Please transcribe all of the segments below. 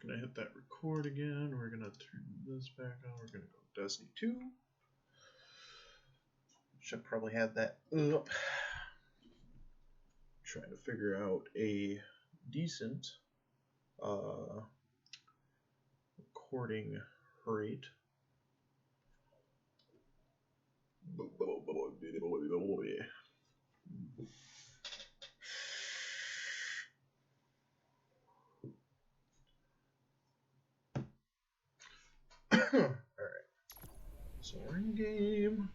Gonna hit that record again. We're gonna turn this back on. We're gonna go Destiny 2. Should probably have that up. Trying to figure out a decent recording rate. Alright. So we're in game.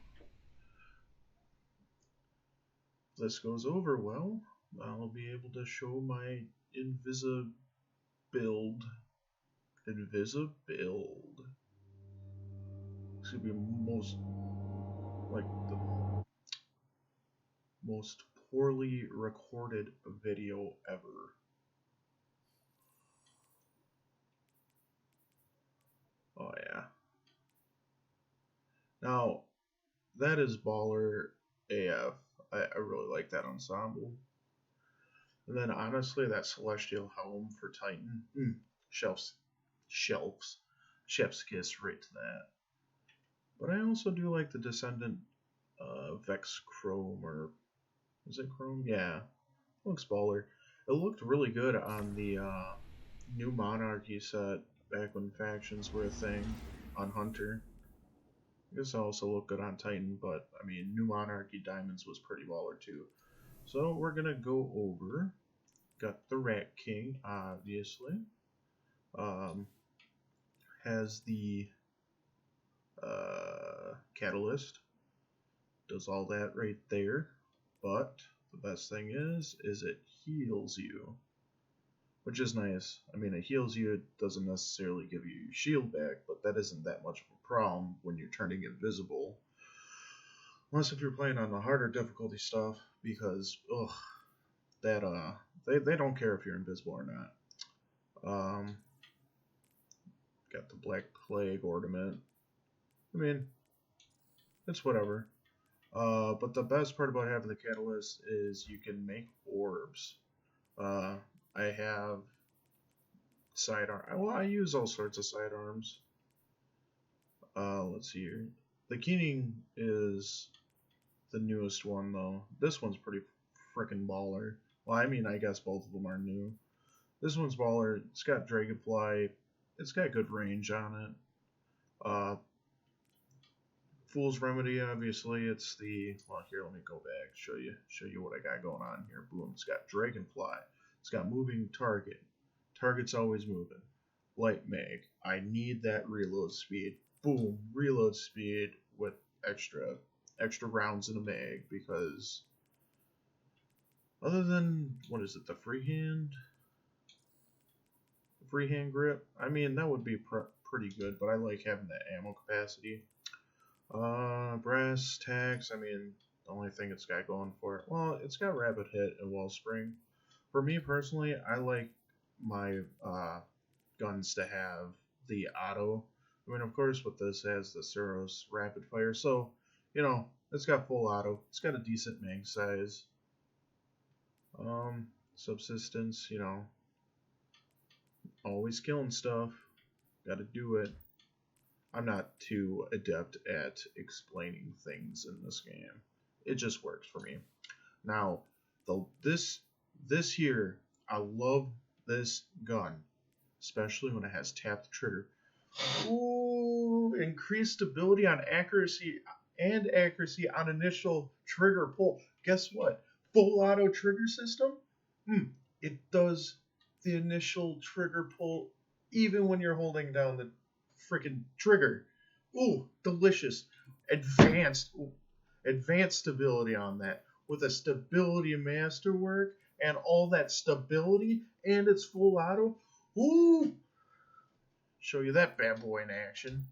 If this goes over well, I'll be able to show my invisibuild. This would be the most poorly recorded video ever. Oh yeah. Now, that is baller AF. I really like that ensemble. And then honestly, that Celestial Helm for Titan, chef's kiss right to that. But I also do like the Descendant Vex Chrome, or is it Chrome? Yeah, looks baller. It looked really good on the new Monarchy set back when factions were a thing on Hunter. I guess it also looked good on Titan, but I mean, new Monarchy Diamonds was pretty baller too. So we're gonna go over. Got the Rat King, obviously. Has the Catalyst. Does all that right there. But the best thing is it heals you, which is nice. I mean, it heals you. It doesn't necessarily give you your shield back, but that isn't that much of a problem when you're turning invisible. Unless if you're playing on the harder difficulty stuff, because they don't care if you're invisible or not. Got the Black Plague ornament. I mean, it's whatever. But the best part about having the Catalyst is you can make orbs. I have sidearm. Well, I use all sorts of sidearms. Let's see here. The Keening is the newest one, though. This one's pretty freaking baller. Well, I mean, I guess both of them are new. This one's baller. It's got Dragonfly. It's got good range on it. Fool's Remedy, obviously, it's the, well, here, let me go back, show you what I got going on here. Boom, it's got Dragonfly. It's got moving target. Target's always moving. Light mag. I need that reload speed. Boom, reload speed with extra rounds in a mag, because other than, what is it, the freehand grip? I mean, that would be pretty good, but I like having that ammo capacity. Brass tacks, I mean, the only thing it's got going for it, well, it's got rapid hit and wellspring. For me personally, I like my guns to have the auto. I mean, of course, with this it has the Suros rapid fire, so, you know, it's got full auto. It's got a decent mag size. Subsistence, you know, always killing stuff. Gotta do it. I'm not too adept at explaining things in this game. It just works for me. Now, this here, I love this gun, especially when it has tapped trigger. Ooh, increased stability on accuracy on initial trigger pull. Guess what? Full auto trigger system. It does the initial trigger pull even when you're holding down the freaking trigger. Ooh, delicious. Advanced stability on that, with a stability masterwork and all that stability, and it's full auto. Ooh, show you that bad boy in action.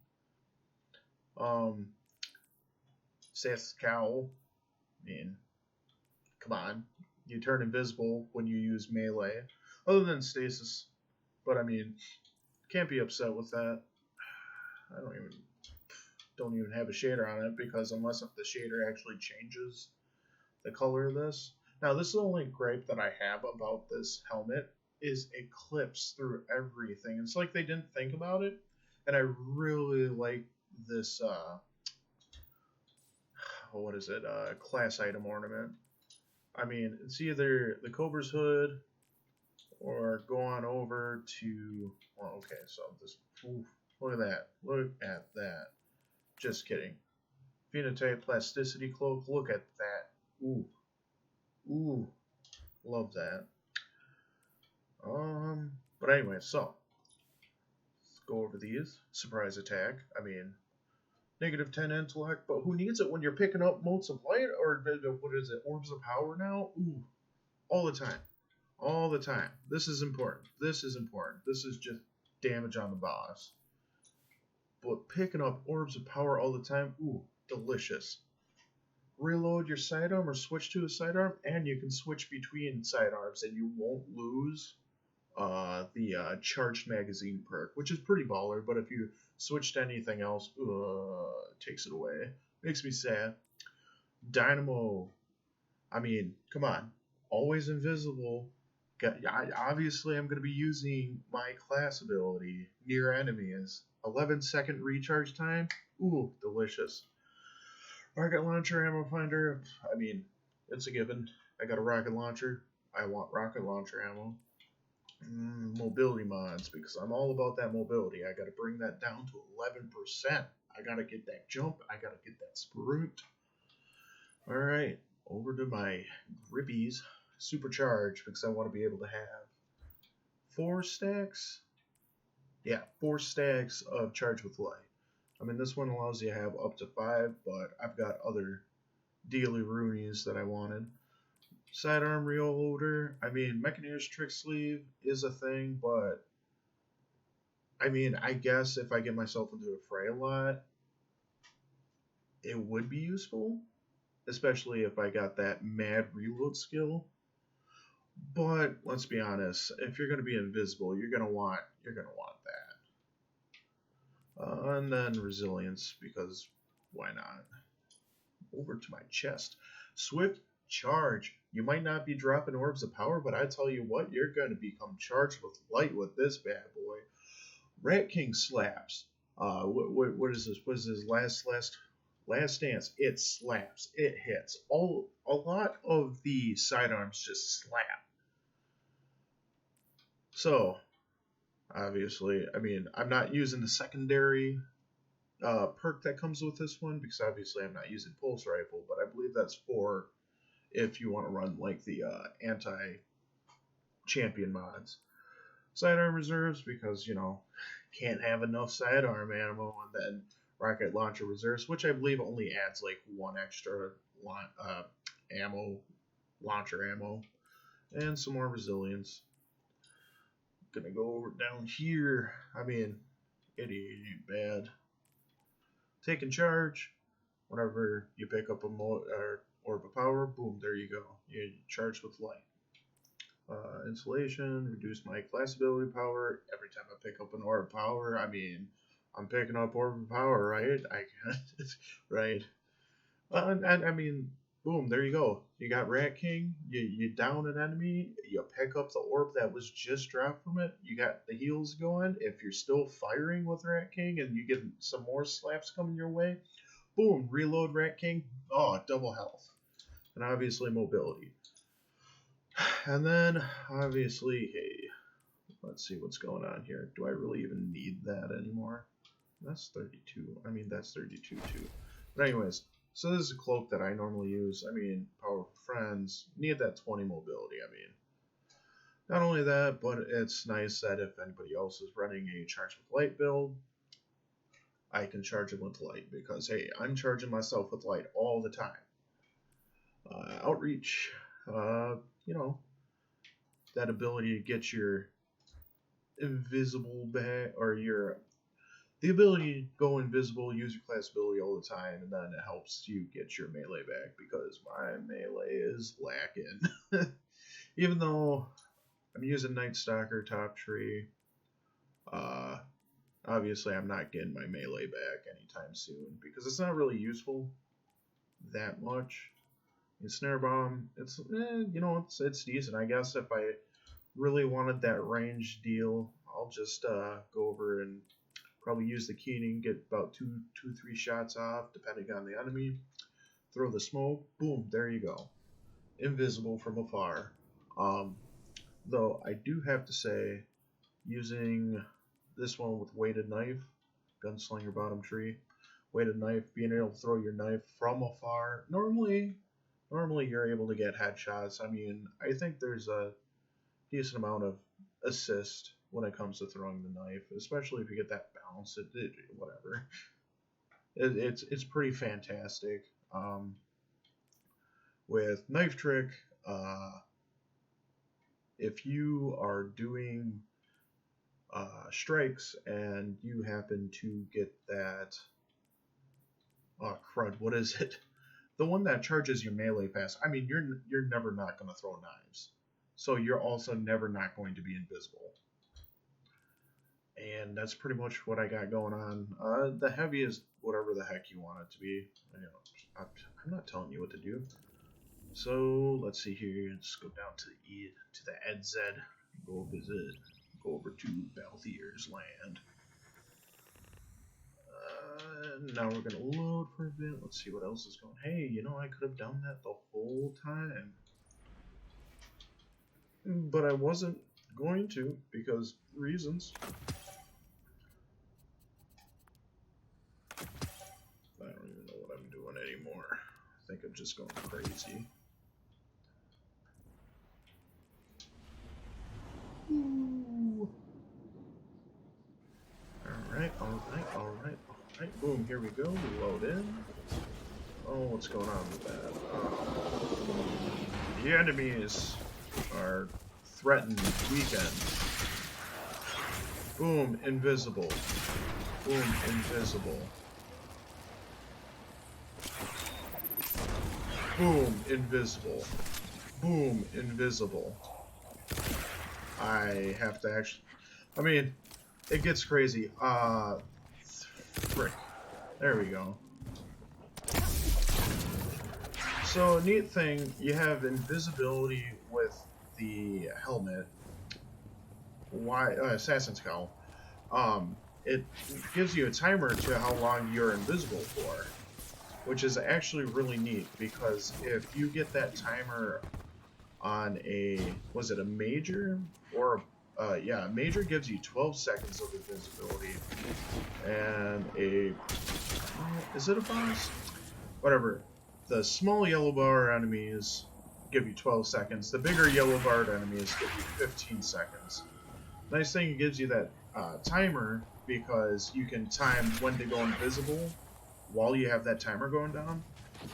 Seth's cowl. I mean, come on, you turn invisible when you use melee, other than stasis. But I mean, can't be upset with that. I don't even have a shader on it, because unless if the shader actually changes the color of this. Now, this is the only gripe that I have about this helmet. is eclipsed through everything. It's like they didn't think about it, and I really like this. What is it? Class item ornament. I mean, it's either the Cobra's hood or go on over to. Well, okay, so this. Oof, look at that! Look at that! Just kidding. Phenotype plasticity cloak. Look at that! Ooh, ooh, love that. But anyway, so let's go over these. Surprise attack. I mean, negative 10 intellect, but who needs it when you're picking up motes of light or what is it? Orbs of power now? Ooh, all the time. All the time. This is important. This is important. This is just damage on the boss. But picking up orbs of power all the time, ooh, delicious. Reload your sidearm or switch to a sidearm, and you can switch between sidearms, and you won't lose the charged magazine perk, which is pretty baller. But if you switch to anything else, it takes it away. Makes me sad. Dynamo. I mean, come on. Always invisible. Obviously, I'm going to be using my class ability, near enemies. 11-second recharge time. Ooh, delicious. Rocket launcher, ammo finder. I mean, it's a given. I got a rocket launcher. I want rocket launcher ammo. Mobility mods, because I'm all about that mobility. I got to bring that down to 11%. I got to get that jump. I got to get that sprint. All right, over to my grippies. Supercharge, because I want to be able to have 4 stacks. Yeah, 4 stacks of charge with light. I mean, this one allows you to have up to 5, but I've got other dealy roonies that I wanted. Sidearm reloader. I mean, Mechanier's trick sleeve is a thing, but I mean, I guess if I get myself into a fray a lot, it would be useful, especially if I got that mad reload skill. But let's be honest, if you're going to be invisible, you're going to want that. And then resilience, because why not? Over to my chest. Swift charge. You might not be dropping orbs of power, but I tell you what, you're going to become charged with light with this bad boy. Rat King slaps. What is this? What is his last stance? It slaps. It hits. A lot of the sidearms just slap. So, obviously, I mean, I'm not using the secondary perk that comes with this one, because obviously I'm not using pulse rifle, but I believe that's for if you want to run like the anti-champion mods. Sidearm reserves, because, you know, can't have enough sidearm ammo, and then rocket launcher reserves, which I believe only adds like 1 extra launcher ammo, and some more resilience. Gonna go over down here. I mean, it ain't bad. Taking charge. Whenever you pick up a orb of power, boom, there you go. You charge with light. Insulation, reduce my class ability power. Every time I pick up an orb of power, I mean, I'm picking up orb of power, right? Right. And I mean, boom, there you go. You got Rat King, you down an enemy, you pick up the orb that was just dropped from it, you got the heals going. If you're still firing with Rat King and you get some more slaps coming your way, boom, reload Rat King, oh, double health. And obviously mobility. And then, obviously, hey, let's see what's going on here. Do I really even need that anymore? That's 32. I mean, that's 32 too. But anyways, so this is a cloak that I normally use. I mean, powerful friends, need that 20 mobility. I mean, not only that, but it's nice that if anybody else is running a charge with light build, I can charge them with light, because hey, I'm charging myself with light all the time. Outreach, you know, that ability to get your invisible back, or the ability to go invisible, use your class ability all the time, and then it helps you get your melee back, because my melee is lacking. Even though I'm using Night Stalker top tree, obviously I'm not getting my melee back anytime soon, because it's not really useful that much. And Snare Bomb, it's you know, it's decent. I guess if I really wanted that range deal, I'll just go over and probably use the keying, get about two, 3 shots off, depending on the enemy. Throw the smoke, boom, there you go. Invisible from afar. Though I do have to say, using this one with weighted knife, gunslinger bottom tree, weighted knife, being able to throw your knife from afar. Normally you're able to get headshots. I mean, I think there's a decent amount of assist when it comes to throwing the knife, especially if you get that bounce. Whatever. It's pretty fantastic. With knife trick, if you are doing strikes and you happen to get that, oh crud, what is it? The one that charges your melee pass. I mean, you're never not going to throw knives, so you're also never not going to be invisible. And that's pretty much what I got going on. The heavy is whatever the heck you want it to be. I'm not telling you what to do. So let's see here. Let's go down to the EDZ. Go over to Balthier's land. Now we're gonna load for a bit. Let's see what else is going. Hey, you know, I could have done that the whole time, but I wasn't going to because reasons. I don't even know what I'm doing anymore. I think I'm just going crazy. Ooh. All right. Boom, here we go. We load in. Oh, what's going on with that? The enemies are threatened, weakened. Boom, invisible. Boom, invisible. Boom, invisible. Boom, invisible. I have to actually... I mean, it gets crazy. Frick. There we go. So, neat thing, you have invisibility with the helmet. Assassin's Cowl. It gives you a timer to how long you're invisible for, which is actually really neat, because if you get that timer on was it a major? Or, yeah, a major gives you 12 seconds of invisibility, and is it a boss? Whatever. The small yellow bar enemies give you 12 seconds. The bigger yellow barred enemies give you 15 seconds. Nice thing, it gives you that timer, because you can time when to go invisible while you have that timer going down.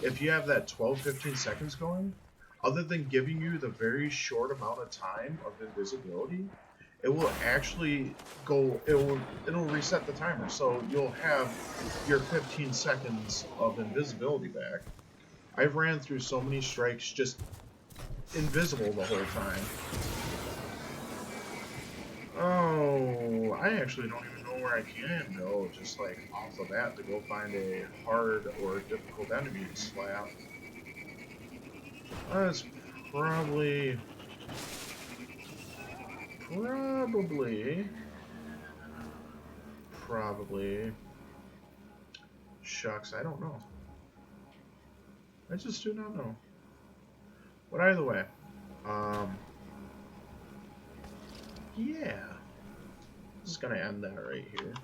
If you have that 12-15 seconds going, other than giving you the very short amount of time of invisibility, it will actually go, it'll reset the timer, so you'll have your 15 seconds of invisibility back. I've ran through so many strikes just invisible the whole time. Oh, I actually don't even know where I can go, just like off the bat, to go find a hard or difficult enemy to slap. That's probably... Shucks, I don't know. I just do not know. But either way, yeah. This is gonna end that right here.